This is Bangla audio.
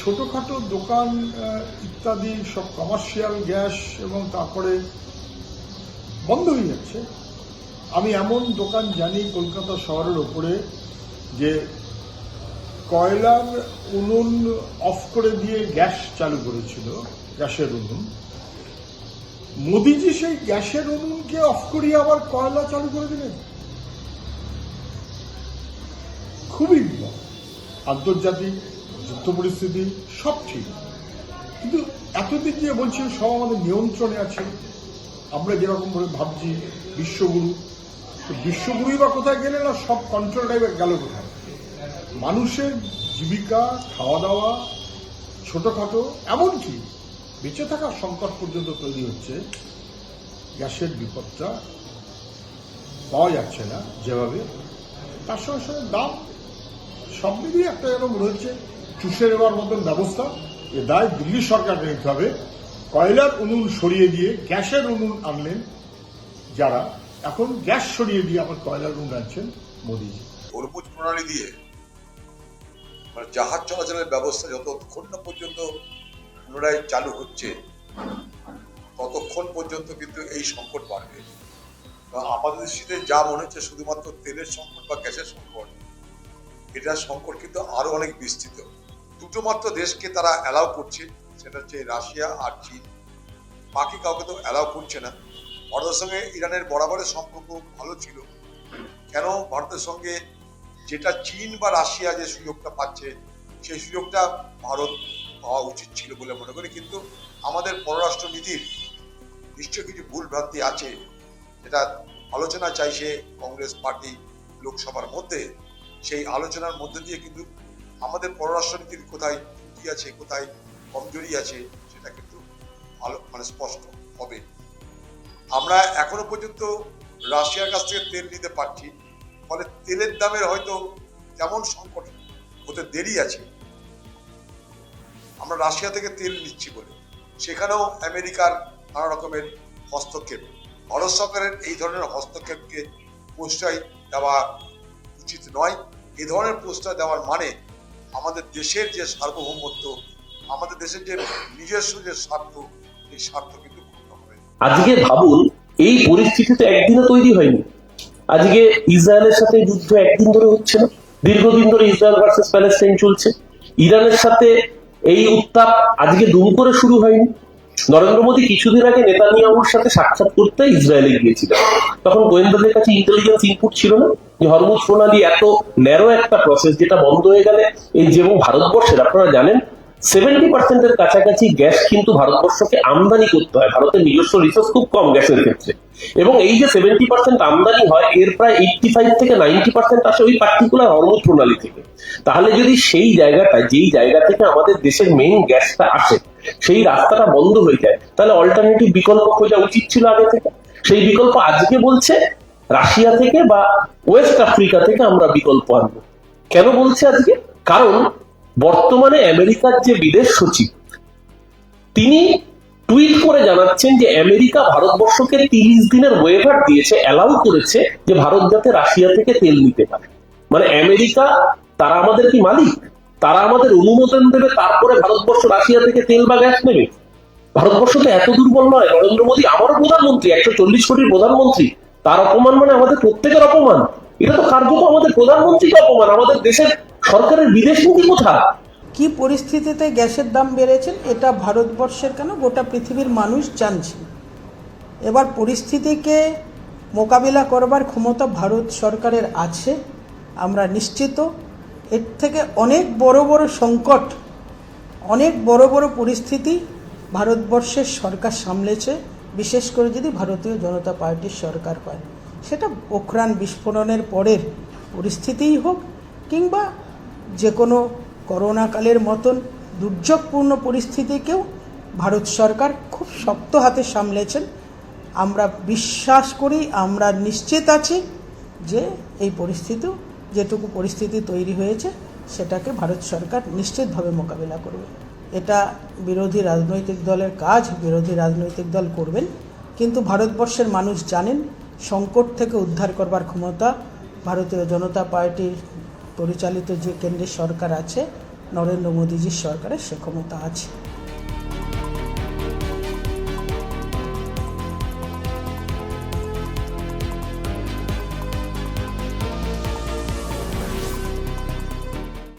ছোটোখাটো দোকান ইত্যাদি সব কমার্শিয়াল গ্যাস এবং তারপরে বন্ধ হয়ে যাচ্ছে। আমি এমন দোকান জানি কলকাতা শহরের ওপরে যে কয়লার উনুন অফ করে দিয়ে গ্যাস চালু করেছিল, গ্যাসের উনুন। মোদিজি সেই গ্যাসের উনুনকে অফ করিয়ে আবার কয়লা চালু করে দিলেন। খুবই বিপদ। আন্তর্জাতিক যুদ্ধ পরিস্থিতি সব ঠিক, কিন্তু এতদিন যে বলছি সব আমাদের নিয়ন্ত্রণে আছে। আমরা যেরকম ভাবে ভাবছি বিশ্বগুরু, বিশ্বগুরুই বা কোথায় গেলেন, না সব কন্ট্রোলটাই গেল কোথায়? মানুষের জীবিকা, খাওয়া দাওয়া, ছোটখাটো এমনকি বেঁচে থাকার সংকট পর্যন্ত তৈরি হচ্ছে। গ্যাসের বিপদটা পাওয়া যাচ্ছে না যেভাবে, তার সঙ্গে সঙ্গে দাম সব মিলিয়ে একটা যেন মনে হচ্ছে চুষে নেওয়ার মতন ব্যবস্থা। এ দায় দিল্লি সরকারকে নিতে হবে। কয়লার উনুন সরিয়ে দিয়ে গ্যাসের উনুন আনলেন যারা, এখন গ্যাস সরিয়ে দিয়ে আবার কয়লার উনুন আনছেন মোদিজি। তরমুজ প্রণালী দিয়ে মানে জাহাজ চলাচলের ব্যবস্থা যতক্ষণ না পর্যন্ত পুনরায় চালু হচ্ছে ততক্ষণ পর্যন্ত কিন্তু এই সংকট বাড়বে। আমাদের দৃষ্টিতে যা মনে হচ্ছে শুধুমাত্র তেলের সংকট বা গ্যাসের সংকট, এটার সংকট কিন্তু আরো অনেক বিস্তৃত। দুটো মাত্র দেশকে তারা অ্যালাউ করছে, সেটা হচ্ছে রাশিয়া আর চীন। বাকি কাউকে তো অ্যালাউ করছে না। ভারতের সঙ্গে ইরানের বরাবরের সম্পর্ক ভালো ছিল, কেন ভারতের সঙ্গে যেটা চীন বা রাশিয়া যে সুযোগটা পাচ্ছে সেই সুযোগটা ভারত পাওয়া উচিত ছিল বলে মনে করি। কিন্তু আমাদের পররাষ্ট্র নীতির নিশ্চয় কিছু ভুল ভ্রান্তি আছে, যেটা আলোচনা চাইছে কংগ্রেস পার্টি লোকসভার মধ্যে। সেই আলোচনার মধ্যে দিয়ে কিন্তু আমাদের পররাষ্ট্রনীতির কোথায় কি আছে, কোথায় কমজোরি আছে, সেটা কিন্তু ভালো মানে স্পষ্ট হবে। আমরা এখনো পর্যন্ত রাশিয়ার কাছ থেকে তেল নিতে পারছি, ফলে তেলের দামের হয়তো তেমন সংকট হতে দেরি আছে। আমরা রাশিয়া থেকে তেল নিচ্ছি বলে, সেখানেও আমেরিকার নানা রকমের হস্তক্ষেপ। ভারত সরকারের এই ধরনের হস্তক্ষেপকে প্রশ্রয় দেওয়া উচিত নয়। এই ধরনের প্রশ্রয় দেওয়ার মানে আমাদের দেশের যে সার্বভৌমত্ব, আমাদের দেশের যে নিজস্ব যে স্বার্থ, এই স্বার্থ কিন্তু ক্ষুণ্ণ হবে। আজকে ভাবুন, এই পরিস্থিতি তো একদিনে তৈরি হয়নি। আজকে ইসরায়েলের সাথে যুদ্ধ একদিন ধরে হচ্ছে না, দীর্ঘদিন ধরে ইসরায়েল ভার্সেস প্যালেস্টাইন চলছে। ইরানের সাথে এই উত্তাপ আজকে দুম করে শুরু হয়নি। নরেন্দ্র মোদী কিছুদিন আগে নেতানিয়াহুর সাথে সাক্ষাৎ করতে ইসরায়েলে গিয়েছিলেন। তখন গোয়েন্দাদের কাছে ইন্টেলিজেন্স ইনপুট ছিল না যে হরমুজ প্রণালী এত ন্যারো একটা প্রসেস, যেটা বন্ধ হয়ে গেলে এই যেমন ভারতবর্ষের আপনারা জানেন 70% কাছাকাছি গ্যাস কিন্তু ভারতবর্ষকে আমদানি করতে হয়। ভারতের নিজস্ব রিসোর্স খুব কম গ্যাসের ক্ষেত্রে, এবং এই যে 70% আমদানি হয় এর প্রায় 85 থেকে 90% আসে ওই পার্টিকুলার হরমুজ প্রণালী থেকে। তাহলে যদি সেই জায়গাটা, যেই জায়গা থেকে আমাদের দেশের মেইন গ্যাসটা আসে, সেই রাস্তাটা বন্ধ হয়ে যায়, তাহলে অল্টারনেটিভ বিকল্প খোঁজা উচিত ছিল আগে থেকে। সেই বিকল্প আজকে বলছে রাশিয়া থেকে বা ওয়েস্ট আফ্রিকা থেকে আমরা বিকল্প আনবো। কেন বলছে আজকে? কারণ বর্তমানে আমেরিকার যে বিদেশ সচিব, তিনি টুইট করে জানাচ্ছেন যে আমেরিকা ভারতবর্ষকে 30 দিনের ওয়েভার দিয়েছে, অ্যালাউ করেছে যে ভারত যাতে রাশিয়া থেকে তেল নিতে পারে। মানে আমেরিকা, তারা আমাদের কি মালিক? তারা আমাদের অনুমোদন দেবে, তারপরে ভারতবর্ষ রাশিয়া থেকে তেল বা গ্যাস নেবে? ভারতবর্ষ তো এত দুর্বল নয়। নরেন্দ্র মোদী আমারও প্রধানমন্ত্রী, 140 কোটির প্রধানমন্ত্রী, তার অপমান মানে আমাদের প্রত্যেকের অপমান। এটা তো কার্যত আমাদের প্রধানমন্ত্রীকে অপমান। আমাদের দেশের সরকারের বিদেশ নীতি কোথায়? কি পরিস্থিতিতে গ্যাসের দাম বেড়েছে এটা ভারতবর্ষের কেন গোটা পৃথিবীর মানুষ জানছে। এবার পরিস্থিতিকে মোকাবিলা করবার ক্ষমতা ভারত সরকারের আছে, আমরা নিশ্চিত। এর থেকে অনেক বড় বড় সংকট, অনেক বড় বড় পরিস্থিতি ভারতবর্ষের সরকার সামলেছে, বিশেষ করে যদি ভারতীয় জনতা পার্টির সরকার হয়। সেটা পোখরান বিস্ফোরণের পরের পরিস্থিতিই হোক, কিংবা যে কোনো করোনাকালের মতন দুর্যোগপূর্ণ পরিস্থিতিকেও ভারত সরকার খুব শক্ত হাতে সামলেছেন। আমরা বিশ্বাস করি, আমরা নিশ্চিত আছি যে এই পরিস্থিতিও, যেটুকু পরিস্থিতি তৈরি হয়েছে সেটাকে ভারত সরকার নিশ্চিতভাবে মোকাবিলা করবে। এটা বিরোধী রাজনৈতিক দলের কাজ, বিরোধী রাজনৈতিক দল করবেন, কিন্তু ভারতবর্ষের মানুষ জানেন সংকট থেকে উদ্ধার করবার ক্ষমতা ভারতীয় জনতা পার্টির পরিচালিত যে কেন্দ্রের সরকার আছে নরেন্দ্র মোদীজির সরকারের সে ক্ষমতা আছে।